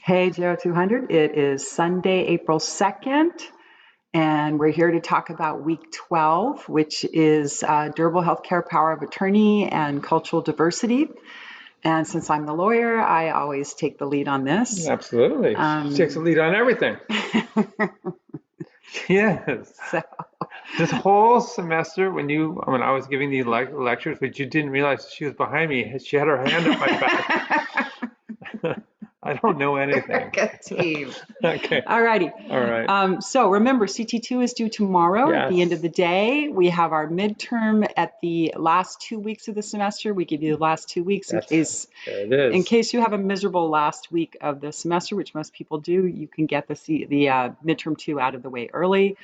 Hey, GERO 200. It is Sunday, April 2nd, and we're here to talk about week 12, which is durable healthcare power of attorney and cultural diversity. And since I'm the lawyer, I always take the lead on this. Absolutely. She takes the lead on everything. Yes. So, This whole semester, when I was giving these lectures, but you didn't realize she was behind me. She had her hand up my back. I don't know anything. good team. Okay. All righty. All right. So remember, CT2 is due tomorrow at the end of Yes. the day. We have our midterm at the last 2 weeks of the semester. We give you the last 2 weeks There it in is. case you have a miserable last week of the semester, which most people do. You can get the midterm 2 out of the way early.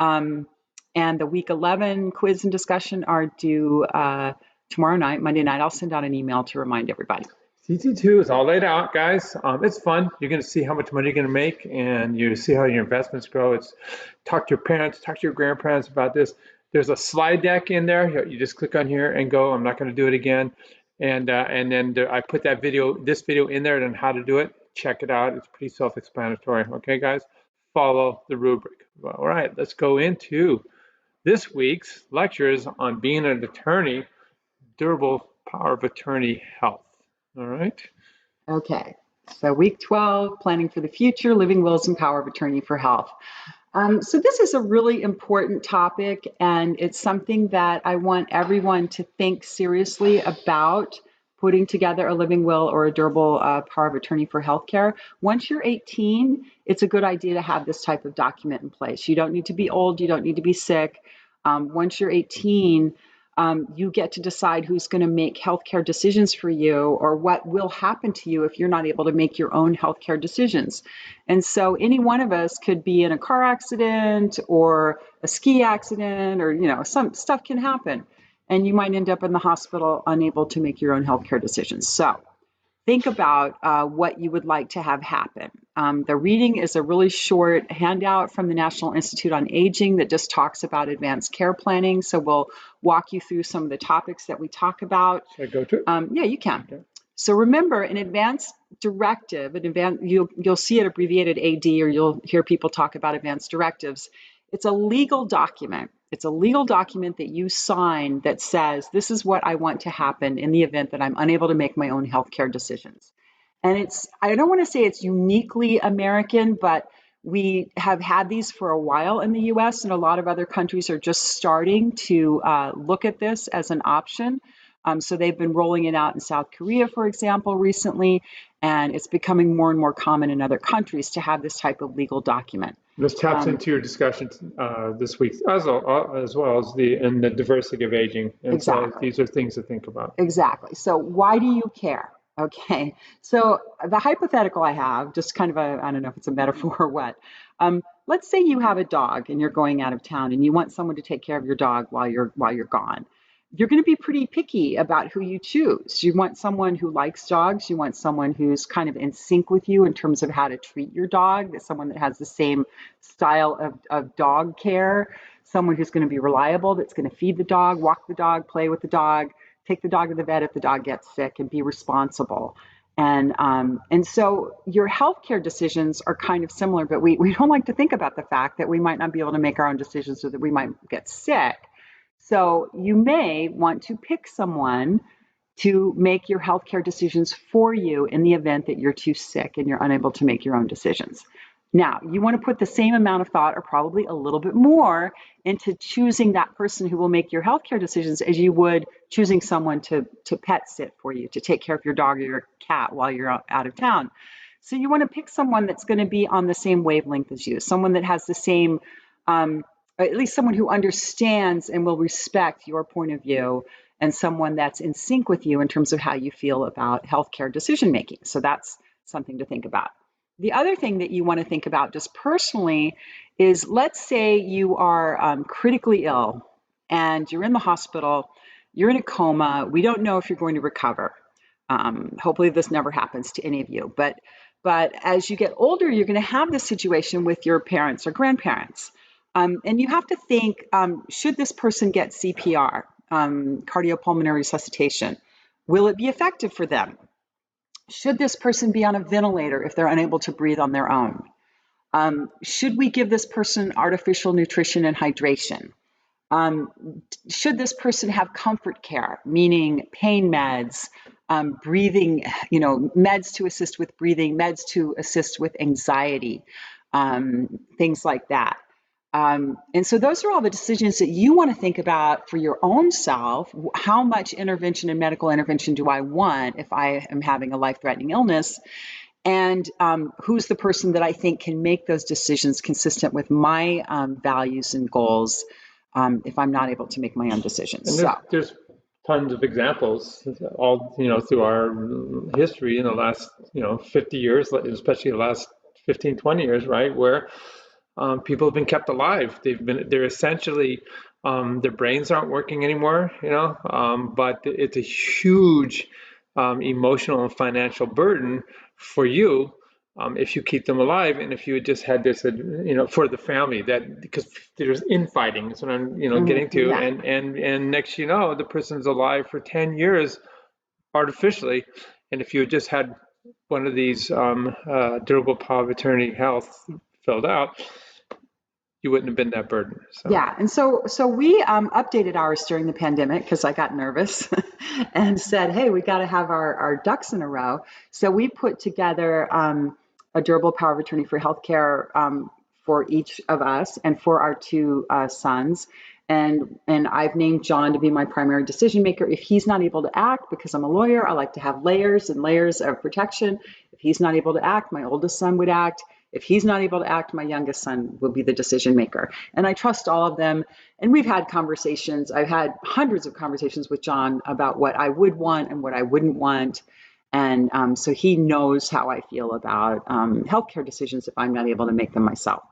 Right. And the week 11 quiz and discussion are due tomorrow night, Monday night. I'll send out an email to remind everybody. CT2 is all laid out, guys. It's fun. You're going to see how much money you're going to make, and you see how your investments grow. It's talk to your parents, talk to your grandparents about this. There's a slide deck in there. You just click on here and go. I'm not going to do it again. And then I put this video in there on how to do it. Check it out. It's pretty self-explanatory. Okay, guys, follow the rubric. All right, let's go into this week's lectures on being an attorney, durable power of attorney health. All right. Okay, so week 12, planning for the future, living wills and power of attorney for health. So this is a really important topic, and it's something that I want everyone to think seriously about putting together a living will or a durable power of attorney for healthcare. Once you're 18, it's a good idea to have this type of document in place. You don't need to be old, you don't need to be sick. Once you're 18, you get to decide who's going to make healthcare decisions for you or what will happen to you if you're not able to make your own healthcare decisions. And so any one of us could be in a car accident or a ski accident or, some stuff can happen. And you might end up in the hospital unable to make your own healthcare decisions. So think about what you would like to have happen. The reading is a really short handout from the National Institute on Aging that just talks about advanced care planning. So we'll walk you through some of the topics that we talk about. Should I go to it? Yeah, you can. Okay. So remember, an advance directive, you'll see it abbreviated AD, or you'll hear people talk about advance directives. It's a legal document. It's a legal document that you sign that says, this is what I want to happen in the event that I'm unable to make my own healthcare decisions. And I don't want to say it's uniquely American, but we have had these for a while in the US, and a lot of other countries are just starting to look at this as an option. So they've been rolling it out in South Korea, for example, recently, and it's becoming more and more common in other countries to have this type of legal document. This taps into your discussion this week as well as the diversity of aging. And Exactly. So these are things to think about. Exactly. So why do you care? Okay. So the hypothetical I have, just kind of I don't know if it's a metaphor or what. Let's say you have a dog and you're going out of town and you want someone to take care of your dog while you're gone. You're going to be pretty picky about who you choose. You want someone who likes dogs. You want someone who's kind of in sync with you in terms of how to treat your dog. That's someone that has the same style of dog care. Someone who's going to be reliable, that's going to feed the dog, walk the dog, play with the dog, take the dog to the vet if the dog gets sick, and be responsible. And so your healthcare decisions are kind of similar, but we don't like to think about the fact that we might not be able to make our own decisions or that we might get sick. So you may want to pick someone to make your healthcare decisions for you in the event that you're too sick and you're unable to make your own decisions. Now, you want to put the same amount of thought or probably a little bit more into choosing that person who will make your healthcare decisions as you would choosing someone to pet sit for you, to take care of your dog or your cat while you're out of town. So you want to pick someone that's going to be on the same wavelength as you, someone that has the same at least someone who understands and will respect your point of view, and someone that's in sync with you in terms of how you feel about healthcare decision making. So that's something to think about. The other thing that you want to think about just personally is, let's say you are critically ill and you're in the hospital, you're in a coma, we don't know if you're going to recover. Hopefully this never happens to any of you, but as you get older, you're going to have this situation with your parents or grandparents. And you have to think, should this person get CPR, cardiopulmonary resuscitation? Will it be effective for them? Should this person be on a ventilator if they're unable to breathe on their own? Should we give this person artificial nutrition and hydration? Um, should this person have comfort care, meaning pain meds, breathing, meds to assist with breathing, meds to assist with anxiety, things like that. And so those are all the decisions that you want to think about for your own self. How much intervention and medical intervention do I want if I am having a life-threatening illness? And who's the person that I think can make those decisions consistent with my values and goals if I'm not able to make my own decisions. And So, there's tons of examples, all through our history in the last 50 years, especially the last 15, 20 years, right, where people have been kept alive. They're essentially their brains aren't working anymore, but it's a huge emotional and financial burden for you if you keep them alive, and if you had just had this, for the family, that because there's infighting, is what I'm, getting to, yeah. and next, the person's alive for 10 years artificially, and if you had just had one of these durable power of attorney health filled out, you wouldn't have been that burden. So Yeah, and so we updated ours during the pandemic because I got nervous and said, "Hey, we got to have our ducks in a row." So we put together a durable power of attorney for healthcare for each of us and for our two sons, and I've named John to be my primary decision maker. If he's not able to act, because I'm a lawyer, I like to have layers and layers of protection. If he's not able to act, my oldest son would act. If he's not able to act, my youngest son will be the decision maker. And I trust all of them. And we've had conversations. I've had hundreds of conversations with John about what I would want and what I wouldn't want. And so he knows how I feel about healthcare decisions if I'm not able to make them myself.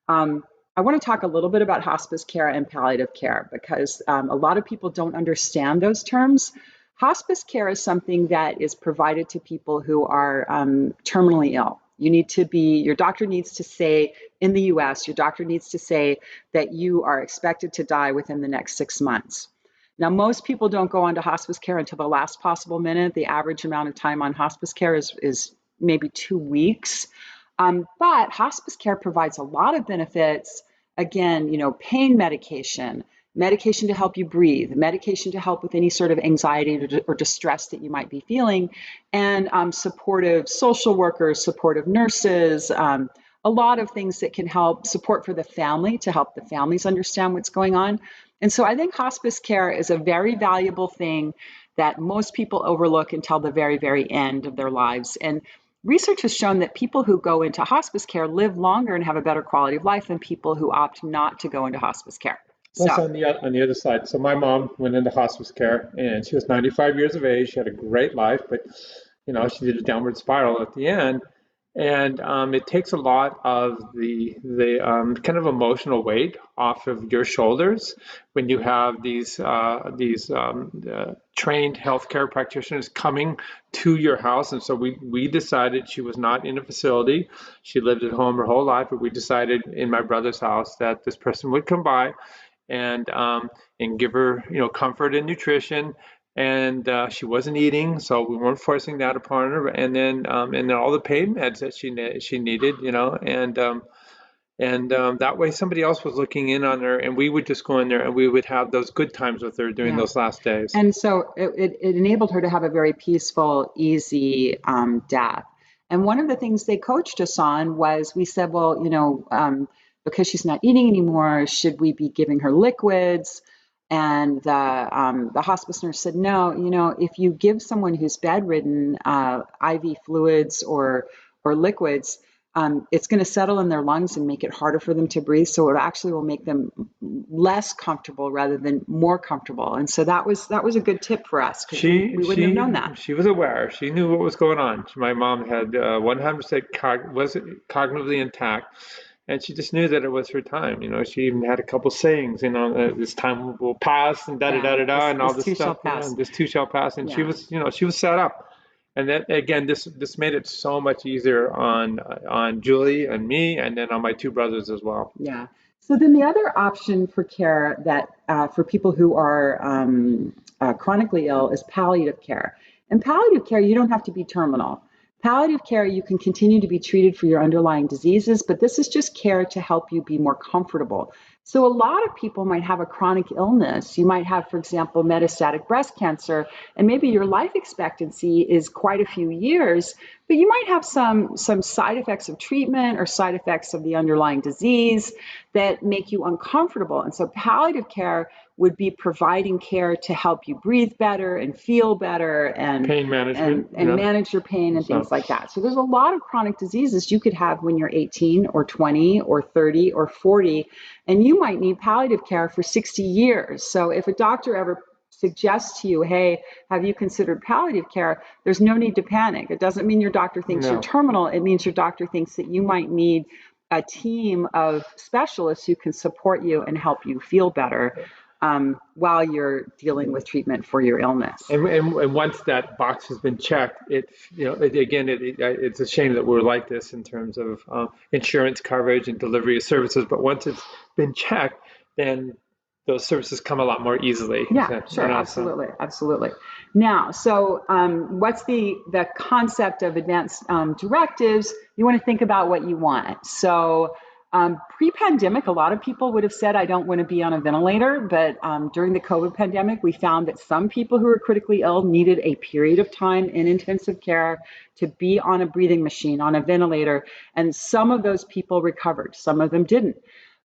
I want to talk a little bit about hospice care and palliative care because a lot of people don't understand those terms. Hospice care is something that is provided to people who are terminally ill. Your doctor needs to say, in the US, your doctor needs to say that you are expected to die within the next 6 months. Now, most people don't go on to hospice care until the last possible minute. The average amount of time on hospice care is maybe 2 weeks. But hospice care provides a lot of benefits. Again, pain medication, medication to help you breathe, medication to help with any sort of anxiety or distress that you might be feeling, and supportive social workers, supportive nurses, a lot of things that can help support for the family to help the families understand what's going on. And so I think hospice care is a very valuable thing that most people overlook until the very, very end of their lives. And research has shown that people who go into hospice care live longer and have a better quality of life than people who opt not to go into hospice care. plus So, on the other side, so my mom went into hospice care, and she was 95 years of age. She had a great life, but she did a downward spiral at the end, and it takes a lot of the kind of emotional weight off of your shoulders when you have these trained healthcare practitioners coming to your house. And so we decided, she was not in a facility. She lived at home her whole life, but we decided in my brother's house that this person would come by and give her comfort and nutrition. And she wasn't eating, so we weren't forcing that upon her. And then all the pain meds that she needed, and that way somebody else was looking in on her, and we would just go in there and we would have those good times with her during yeah. those last days. And so it enabled her to have a very peaceful, easy death. And one of the things they coached us on was we said, well, because she's not eating anymore, should we be giving her liquids? And the hospice nurse said, no, if you give someone who's bedridden IV fluids or liquids, it's going to settle in their lungs and make it harder for them to breathe. So it actually will make them less comfortable rather than more comfortable. And so that was a good tip for us because She we wouldn't have known that. she was aware. She knew what was going on. My mom had 100% was cognitively intact, and she just knew that it was her time. She even had a couple sayings, this time will pass, and da da Yeah, da da da, and all this this too shall stuff, pass. and this too shall pass. And she Yeah. was, she was set up. And then again, this made it so much easier on Julie and me, and then on my two brothers as well. Yeah. So then the other option for care that for people who are chronically ill is palliative care. In palliative care, you don't have to be terminal. Palliative care, you can continue to be treated for your underlying diseases, but this is just care to help you be more comfortable. So a lot of people might have a chronic illness. You might have, for example, metastatic breast cancer, and maybe your life expectancy is quite a few years, but you might have some side effects of treatment or side effects of the underlying disease that make you uncomfortable. And so palliative care would be providing care to help you breathe better and feel better and Pain management, and manage your pain and things like that. So there's a lot of chronic diseases you could have when you're 18 or 20 or 30 or 40, and you might need palliative care for 60 years. So if a doctor ever suggests to you, hey, have you considered palliative care? There's no need to panic. It doesn't mean your doctor thinks you're terminal. It means your doctor thinks that you might need a team of specialists who can support you and help you feel better while you're dealing with treatment for your illness. And once that box has been checked, it's a shame that we're like this in terms of insurance coverage and delivery of services. But once it's been checked, then those services come a lot more easily. Yeah, sure, absolutely. Now, so what's the concept of advanced directives? You want to think about what you want. So pre-pandemic, a lot of people would have said, I don't want to be on a ventilator, but during the COVID pandemic, we found that some people who were critically ill needed a period of time in intensive care to be on a breathing machine, on a ventilator, and some of those people recovered, some of them didn't.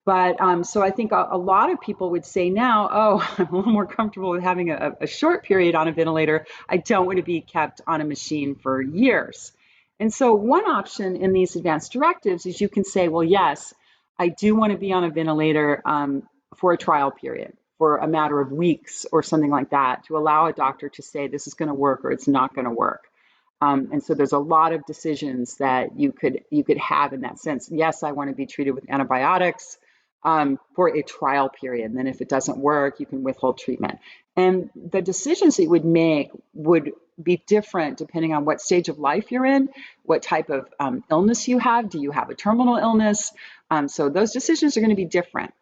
But so I think a lot of people would say now, oh, I'm a little more comfortable with having a short period on a ventilator. I don't want to be kept on a machine for years. And so one option in these advanced directives is you can say, well, yes, I do want to be on a ventilator for a trial period, for a matter of weeks or something like that, to allow a doctor to say this is going to work or it's not going to work. And so there's a lot of decisions that you could have in that sense. Yes, I want to be treated with antibiotics for a trial period. And then if it doesn't work, you can withhold treatment. And the decisions that you would make would be different depending on what stage of life you're in, what type of illness you have. Do you have a terminal illness? So those decisions are going to be different.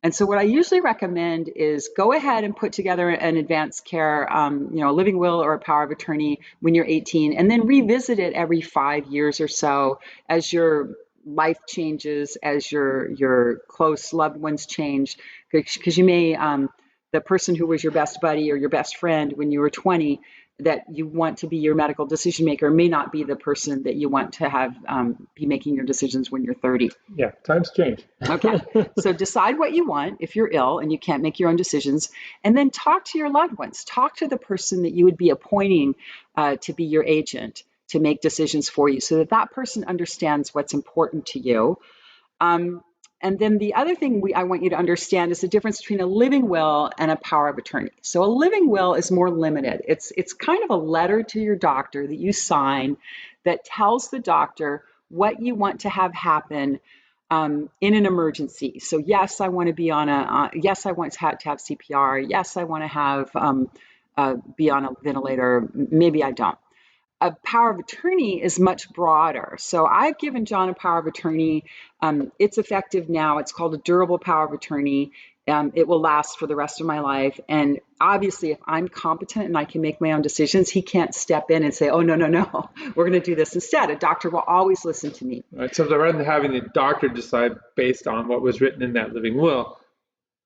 And so what I usually recommend is go ahead and put together an advanced care, a living will or a power of attorney when you're 18, and then revisit it every 5 years or so as your life changes, as your close loved ones change, because you may, the person who was your best buddy or your best friend when you were 20, that you want to be your medical decision maker may not be the person that you want to have be making your decisions when you're 30. Yeah, times change. Okay, so decide what you want if you're ill and you can't make your own decisions, and then talk to your loved ones. Talk to the person that you would be appointing to be your agent to make decisions for you so that that person understands what's important to you. And then the other thing I want you to understand is the difference between a living will and a power of attorney. So a living will is more limited. It's kind of a letter to your doctor that you sign that tells the doctor what you want to have happen in an emergency. So yes, I want to be on yes, I want to have CPR. Yes, I want to have be on a ventilator. Maybe I don't. A power of attorney is much broader. So I've given John a power of attorney. It's effective now. It's called a durable power of attorney. It will last for the rest of my life. And obviously, if I'm competent and I can make my own decisions, he can't step in and say, oh, no, we're going to do this instead. A doctor will always listen to me. Right. So rather than having the doctor decide based on what was written in that living will,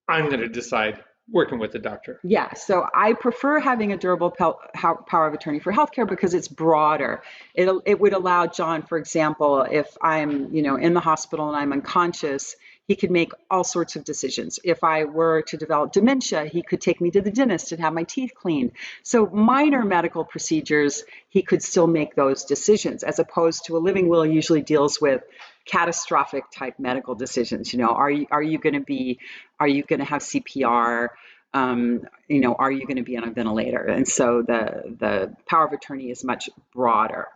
I'm going to decide working with the doctor. Yeah, so I prefer having a durable power of attorney for healthcare because it's broader. It would allow John, for example, if I'm, in the hospital and I'm unconscious, he could make all sorts of decisions. If I were to develop dementia, he could take me to the dentist and have my teeth cleaned. So minor medical procedures, he could still make those decisions, as opposed to a living will usually deals with catastrophic type medical decisions. Are you going to have CPR? Are you going to be on a ventilator? And so the power of attorney is much broader.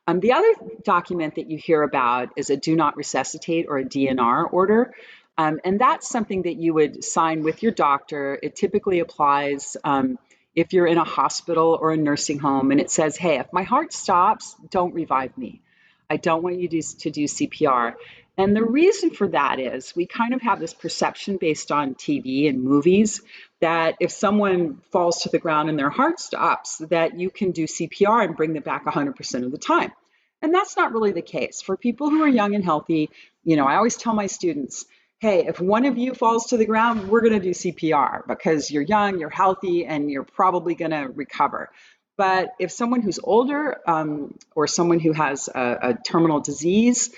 The other document that you hear about is a do not resuscitate or a DNR order. And that's something that you would sign with your doctor. It typically applies if you're in a hospital or a nursing home, and it says, hey, if my heart stops, don't revive me. I don't want you to do CPR. And the reason for that is we kind of have this perception based on TV and movies that if someone falls to the ground and their heart stops, that you can do CPR and bring them back 100% of the time. And that's not really the case. For people who are young and healthy, I always tell my students, hey, if one of you falls to the ground, we're going to do CPR because you're young, you're healthy, and you're probably going to recover. But if someone who's older or someone who has a terminal disease,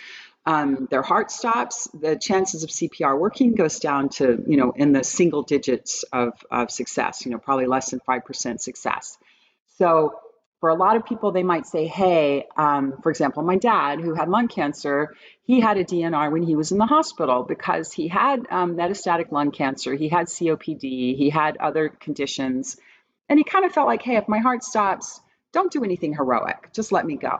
their heart stops, the chances of CPR working goes down to, in the single digits of success, probably less than 5% success. So for a lot of people, they might say, hey, for example, my dad who had lung cancer, he had a DNR when he was in the hospital because he had metastatic lung cancer, he had COPD, he had other conditions. And he kind of felt like, hey, if my heart stops, don't do anything heroic, just let me go.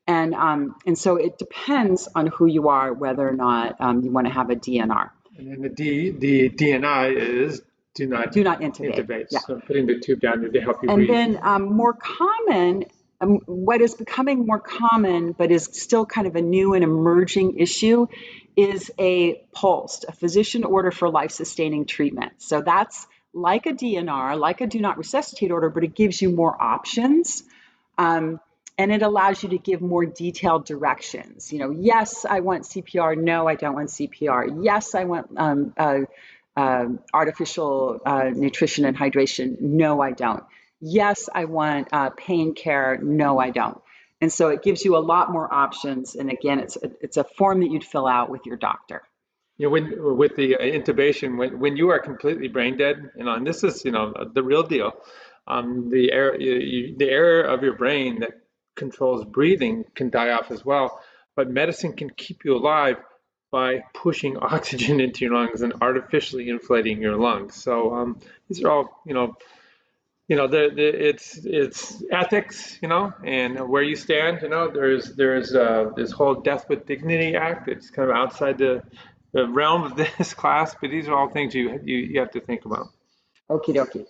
And so it depends on who you are, whether or not you want to have a DNR. And then the DNI is do not intubate. Yeah. So putting the tube down there to help you And breathe. then more common, what is becoming more common, but is still kind of a new and emerging issue, is a POLST, a physician order for life-sustaining treatment. So that's like a DNR, like a do not resuscitate order, but it gives you more options. And it allows you to give more detailed directions. Yes, I want CPR. No, I don't want CPR. Yes, I want artificial nutrition and hydration. No, I don't. Yes, I want pain care. No, I don't. And so it gives you a lot more options. And again, it's a form that you'd fill out with your doctor. When with the intubation, when you are completely brain dead, and this is the real deal, the air of your brain that controls breathing can die off as well. But medicine can keep you alive by pushing oxygen into your lungs and artificially inflating your lungs. So these are all it's ethics, and where you stand. There's this whole Death with Dignity Act. It's kind of outside the realm of this class, but these are all things you have to think about. Okie dokie.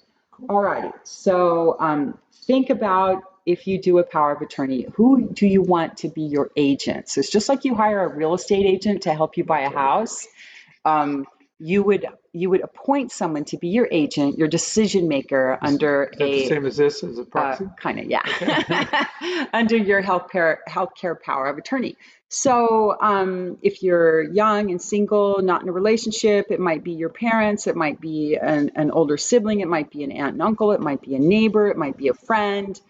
All righty. So think about, if you do a power of attorney, who do you want to be your agent? So it's just like you hire a real estate agent to help you buy a house. You would appoint someone to be your agent, your decision maker under the same as this as a proxy? Kind of, yeah. Okay. Under your healthcare power of attorney. So if you're young and single, not in a relationship, it might be your parents, it might be an older sibling, it might be an aunt and uncle, it might be a neighbor, it might be a friend,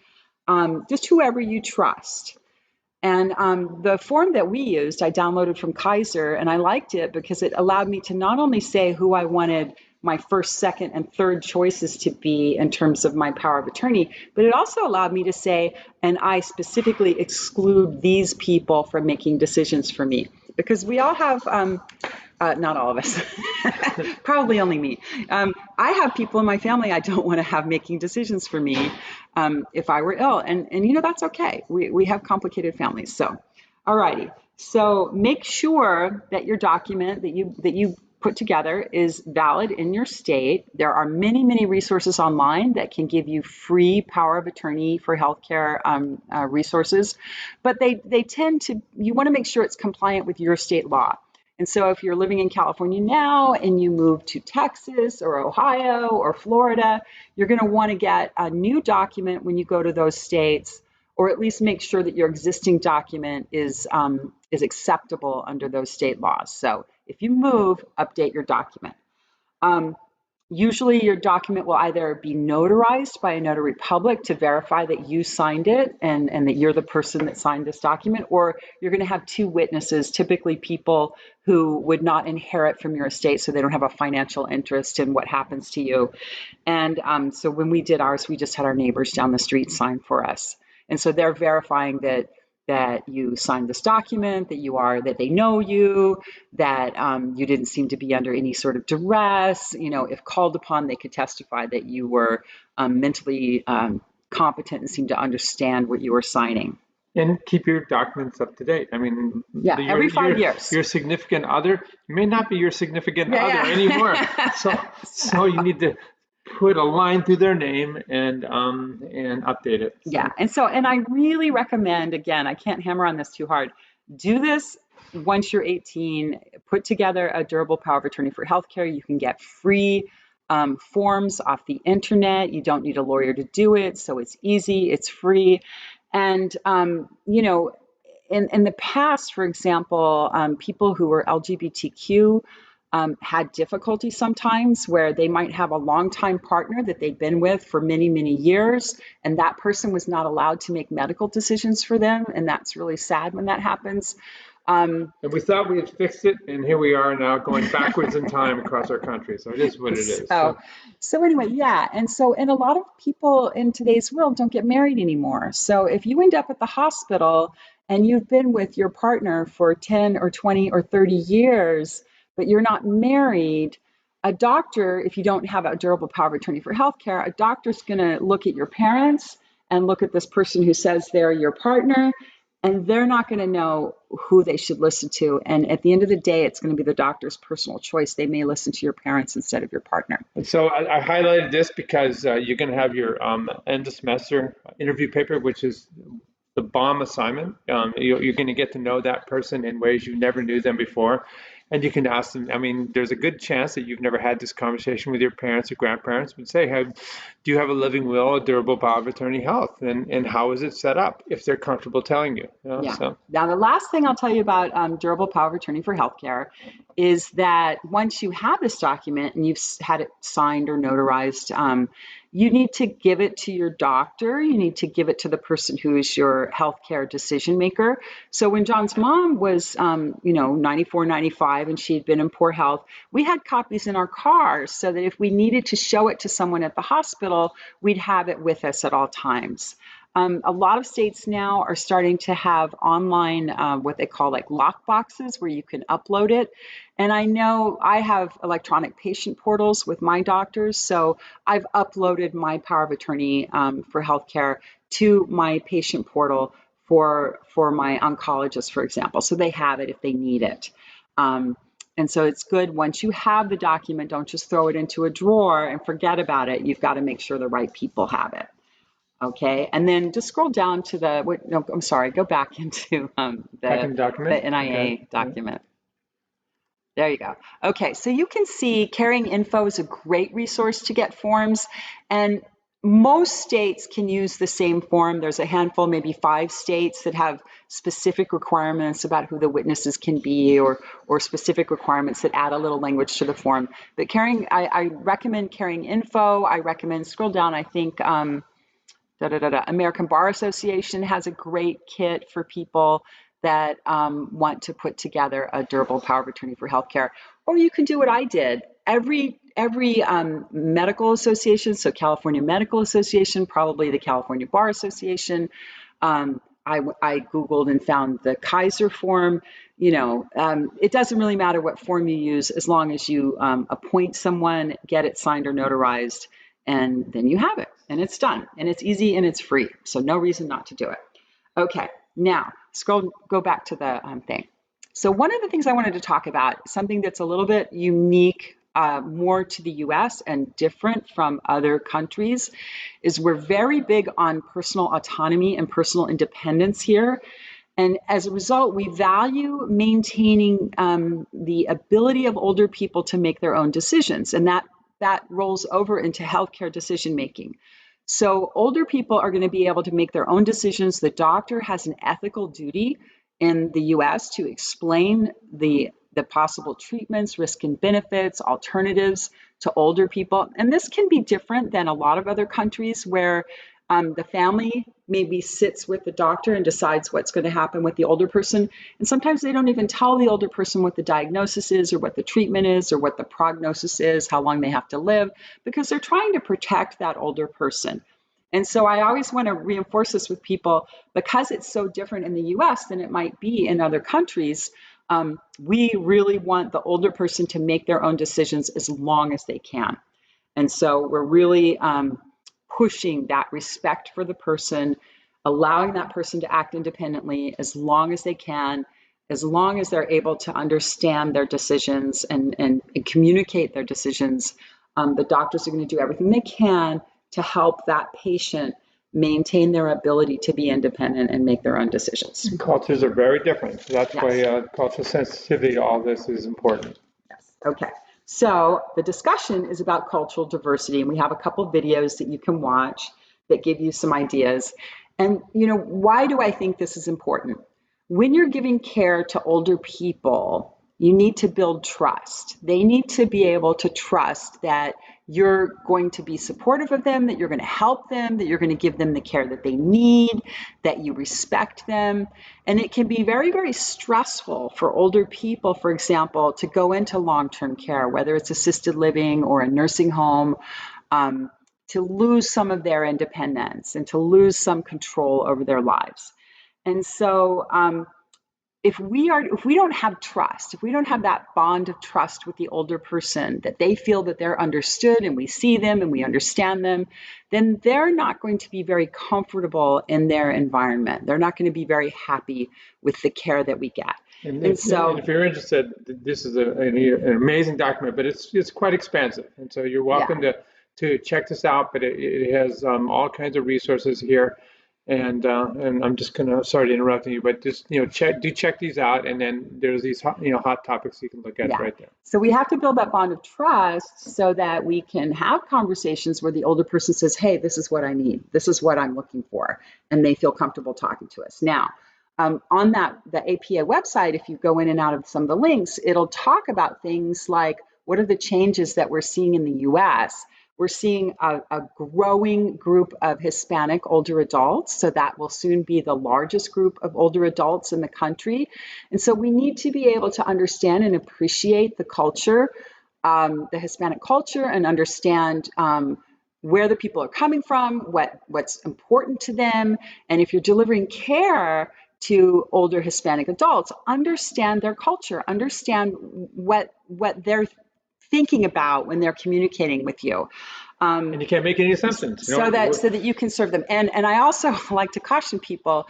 just whoever you trust. And the form that we used, I downloaded from Kaiser, and I liked it because it allowed me to not only say who I wanted my first, second, and third choices to be in terms of my power of attorney, but it also allowed me to say, and I specifically exclude these people from making decisions for me. Because we all have, not all of us, probably only me. I have people in my family I don't want to have making decisions for me if I were ill. And that's okay. We have complicated families. So, all righty. So make sure that your document that you put together is valid in your state. There are many, many resources online that can give you free power of attorney for healthcare resources, but they tend to, you want to make sure it's compliant with your state law. And so if you're living in California now and you move to Texas or Ohio or Florida, you're going to want to get a new document when you go to those states, or at least make sure that your existing document is acceptable under those state laws. So if you move, update your document. Usually your document will either be notarized by a notary public to verify that you signed it and that you're the person that signed this document, or you're going to have two witnesses, typically people who would not inherit from your estate, so they don't have a financial interest in what happens to you. And so when we did ours, we just had our neighbors down the street sign for us. And so they're verifying that you signed this document, that they know you, that you didn't seem to be under any sort of duress. If called upon, they could testify that you were mentally competent and seemed to understand what you were signing. And keep your documents up to date. I mean, yeah, every 5 years. Your significant other may not be your significant other anymore. So you need to put a line through their name and update it. So. Yeah, and I really recommend, again, I can't hammer on this too hard, do this once you're 18, put together a durable power of attorney for healthcare. You can get free forms off the internet. You don't need a lawyer to do it, so it's easy, it's free. And, in the past, for example, people who were LGBTQ had difficulty sometimes where they might have a longtime partner that they've been with for many, many years, and that person was not allowed to make medical decisions for them. And that's really sad when that happens. And we thought we had fixed it, and here we are now going backwards in time across our country. So it is what it is. So, so anyway, yeah. And a lot of people in today's world don't get married anymore. So if you end up at the hospital and you've been with your partner for 10 or 20 or 30 years, but you're not married, a doctor, if you don't have a durable power of attorney for healthcare, a doctor's going to look at your parents and look at this person who says they're your partner, and they're not going to know who they should listen to. And at the end of the day, it's going to be the doctor's personal choice. They may listen to your parents instead of your partner. And so I highlighted this because you're going to have your end of semester interview paper, which is the bomb assignment. You're going to get to know that person in ways you never knew them before. And you can ask them, I mean, there's a good chance that you've never had this conversation with your parents or grandparents, but say, hey, do you have a living will, a durable power of attorney health? And how is it set up if they're comfortable telling you? Yeah. So. Now, the last thing I'll tell you about durable power of attorney for healthcare is that once you have this document and you've had it signed or notarized, you need to give it to your doctor. You need to give it to the person who is your healthcare decision maker. So when John's mom was, 94, 95, and she had been in poor health, we had copies in our cars so that if we needed to show it to someone at the hospital, we'd have it with us at all times. A lot of states now are starting to have online what they call like lock boxes where you can upload it. And I know I have electronic patient portals with my doctors, so I've uploaded my power of attorney for healthcare to my patient portal for my oncologist, for example. So they have it if they need it. And so it's good once you have the document, don't just throw it into a drawer and forget about it. You've got to make sure the right people have it. Okay, and then just scroll down to I'm sorry, go back into the document. NIA document. There you go. Okay, so you can see Carrying Info is a great resource to get forms, and most states can use the same form. There's a handful, maybe 5 states that have specific requirements about who the witnesses can be, or specific requirements that add a little language to the form. But I recommend Carrying Info. I recommend scroll down. I think. American Bar Association has a great kit for people that want to put together a durable power of attorney for healthcare. Or you can do what I did. Every medical association, so California Medical Association, probably the California Bar Association. I Googled and found the Kaiser form. It doesn't really matter what form you use as long as you appoint someone, get it signed or notarized, and then you have it, and it's done, and it's easy, and it's free. So no reason not to do it. Okay, now go back to the thing. So one of the things I wanted to talk about, something that's a little bit unique, more to the US and different from other countries, is we're very big on personal autonomy and personal independence here. And as a result, we value maintaining the ability of older people to make their own decisions. And that rolls over into healthcare decision making. So older people are going to be able to make their own decisions. The doctor has an ethical duty in the US to explain the possible treatments, risk and benefits, alternatives to older people. And this can be different than a lot of other countries where the family maybe sits with the doctor and decides what's going to happen with the older person. And sometimes they don't even tell the older person what the diagnosis is or what the treatment is or what the prognosis is, how long they have to live, because they're trying to protect that older person. And so I always want to reinforce this with people, because it's so different in the US than it might be in other countries. We really want the older person to make their own decisions as long as they can. And so we're really pushing that respect for the person, allowing that person to act independently as long as they can, as long as they're able to understand their decisions and communicate their decisions. The doctors are going to do everything they can to help that patient maintain their ability to be independent and make their own decisions. Cultures are very different. That's Yes. why cultural sensitivity to all this is important. Yes. Okay. So the discussion is about cultural diversity, and we have a couple videos that you can watch that give you some ideas. And, why do I think this is important? When you're giving care to older people, you need to build trust. They need to be able to trust that you're going to be supportive of them, that you're going to help them, that you're going to give them the care that they need, that you respect them. And it can be very, very stressful for older people, for example, to go into long-term care, whether it's assisted living or a nursing home, to lose some of their independence and to lose some control over their lives. And so if we don't have trust, if we don't have that bond of trust with the older person, that they feel that they're understood and we see them and we understand them, then they're not going to be very comfortable in their environment. They're not going to be very happy with the care that we get. And if you're interested, this is an amazing document, but it's quite expansive. And so you're welcome to check this out, but it has all kinds of resources here. And I'm just sorry to interrupt you, but just check these out, and then there's these hot topics you can look at right there. So we have to build that bond of trust so that we can have conversations where the older person says, "Hey, this is what I need. This is what I'm looking for," and they feel comfortable talking to us. Now, on the APA website, if you go in and out of some of the links, it'll talk about things like what are the changes that we're seeing in the U.S. We're seeing a growing group of Hispanic older adults, so that will soon be the largest group of older adults in the country. And so we need to be able to understand and appreciate the culture, the Hispanic culture, and understand where the people are coming from, what's important to them. And if you're delivering care to older Hispanic adults, understand their culture, understand what they're thinking about when they're communicating with you. And you can't make any assumptions. So that you can serve them. And I also like to caution people,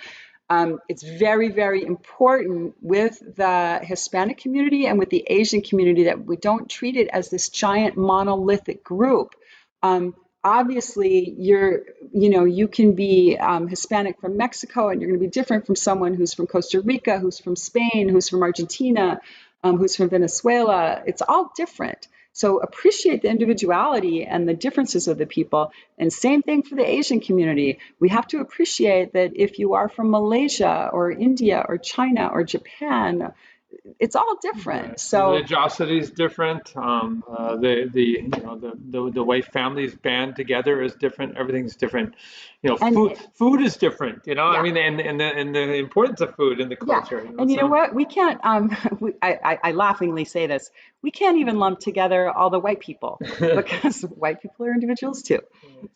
it's very, very important with the Hispanic community and with the Asian community that we don't treat it as this giant monolithic group. Obviously, you can be Hispanic from Mexico, and you're going to be different from someone who's from Costa Rica, who's from Spain, who's from Argentina, who's from Venezuela. It's all different. So appreciate the individuality and the differences of the people. And same thing for the Asian community. We have to appreciate that if you are from Malaysia or India or China or Japan, it's all different. Right. So religiosity is different. The way families band together is different. Everything's different. Food is different. I mean, and the importance of food in the culture. And you know what? We can't. I laughingly say this. We can't even lump together all the white people because white people are individuals too.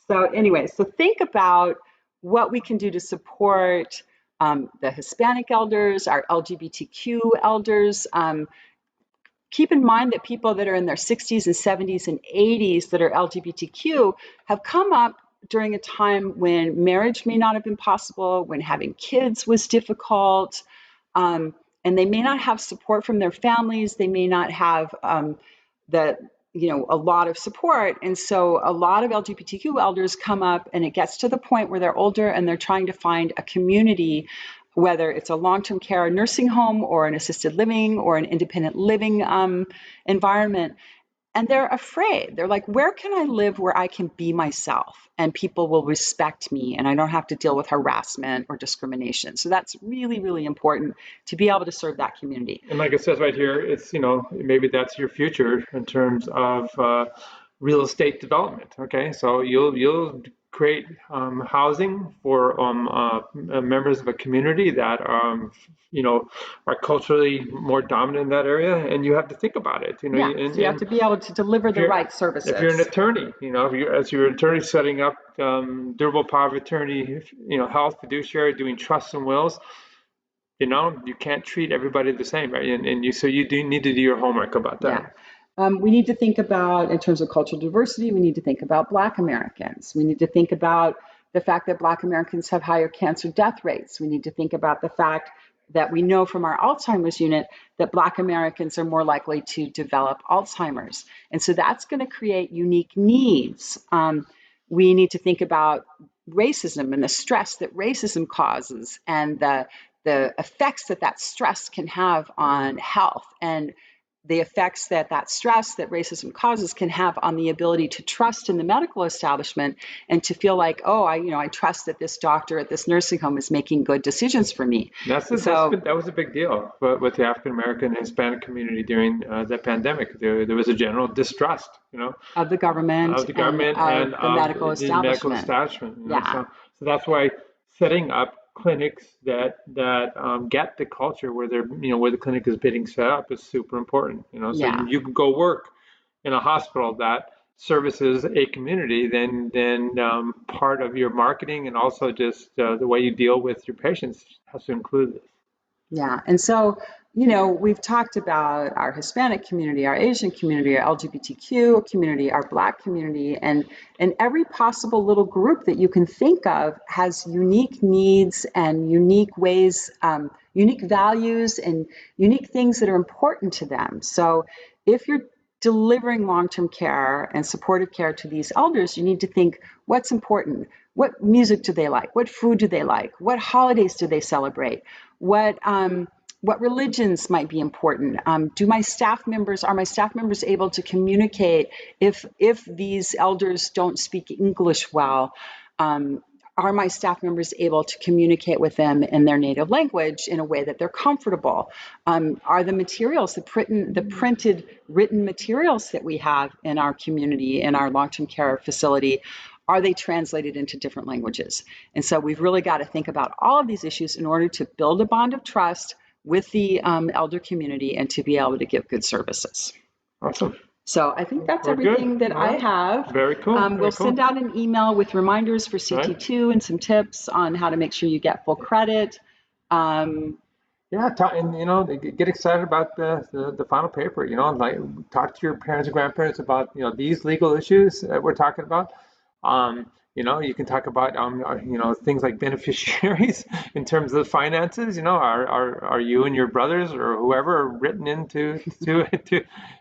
So anyway, so think about what we can do to support the Hispanic elders, our LGBTQ elders. Keep in mind that people that are in their 60s and 70s and 80s that are LGBTQ have come up during a time when marriage may not have been possible, when having kids was difficult, and they may not have support from their families. They may not have a lot of support. And so a lot of LGBTQ elders come up, and it gets to the point where they're older and they're trying to find a community, whether it's a long-term care nursing home or an assisted living or an independent living environment. And they're afraid. They're like, where can I live where I can be myself and people will respect me and I don't have to deal with harassment or discrimination? So that's really, really important to be able to serve that community. And like it says right here, it's, maybe that's your future in terms of real estate development. Okay, so you'll create housing for members of a community that are culturally more dominant in that area, and you have to think about it. So you have to be able to deliver the right services. If you're an attorney, as your attorney setting up durable power of attorney, health fiduciary, doing trusts and wills. You can't treat everybody the same, right? So you do need to do your homework about that. We need to think about, in terms of cultural diversity, we need to think about Black Americans. We need to think about the fact that Black Americans have higher cancer death rates. We need to think about the fact that we know from our Alzheimer's unit that Black Americans are more likely to develop Alzheimer's. And so that's going to create unique needs. We need to think about racism and the stress that racism causes, and the effects that that stress can have on health, and the effects that that stress that racism causes can have on the ability to trust in the medical establishment and to feel like, oh, I trust that this doctor at this nursing home is making good decisions for me. That was a big deal with the African American and Hispanic community during the pandemic. There was a general distrust, of the government and and of the of medical the medical establishment. establishment. Yeah. So that's why setting up clinics that get the culture where they're where the clinic is being set up is super important. So Yeah. you can go work in a hospital that services a community, then part of your marketing and also just the way you deal with your patients has to include this. Yeah. And so, we've talked about our Hispanic community, our Asian community, our LGBTQ community, our Black community, and every possible little group that you can think of has unique needs and unique ways, unique values and unique things that are important to them. So if you're delivering long-term care and supportive care to these elders, you need to think, what's important? What music do they like? What food do they like? What holidays do they celebrate? What religions might be important? Are my staff members able to communicate if these elders don't speak English well? Are my staff members able to communicate with them in their native language in a way that they're comfortable? Are the materials, the printed written materials that we have in our community, in our long-term care facility, are they translated into different languages? And so we've really got to think about all of these issues in order to build a bond of trust with the elder community and to be able to give good services. Awesome. So I think that's We're everything good. that I have. Very cool. We'll send out an email with reminders for CT2 and some tips on how to make sure you get full credit. And get excited about the final paper. Like talk to your parents and grandparents about these legal issues that we're talking about. You can talk about things like beneficiaries in terms of finances. Are you and your brothers or whoever written into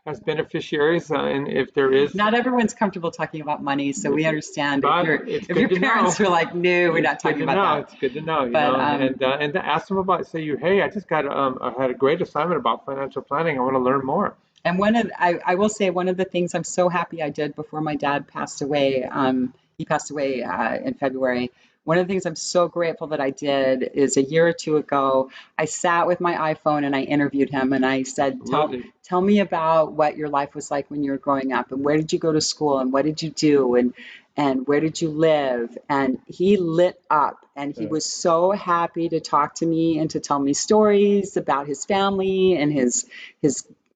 as beneficiaries? And if there is, not everyone's comfortable talking about money, so we understand if your parents are like, no, we're not talking about that. It's good to know, and to ask them about, hey, I just got I had a great assignment about financial planning. I want to learn more. And I will say one of the things I'm so happy I did before my dad passed away. He passed away in February. One of the things I'm so grateful that I did is a year or two ago, I sat with my iPhone and I interviewed him and I said, tell me about what your life was like when you were growing up, and where did you go to school, and what did you do, and where did you live? And he lit up and he was so happy to talk to me and to tell me stories about his family and his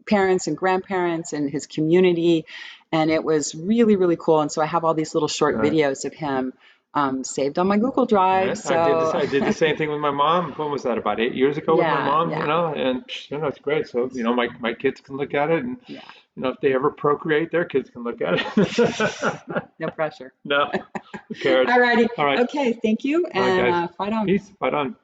parents and grandparents and his community. And it was really, really cool. And so I have all these little short videos of him saved on my Google Drive. So I did the same thing with my mom. When was that? About 8 years ago with my mom, and it's great. So, my kids can look at it, and if they ever procreate, their kids can look at it. No pressure. No. Who cares? All righty. All right. Okay. Thank you. And guys. fight on. Peace. Fight on.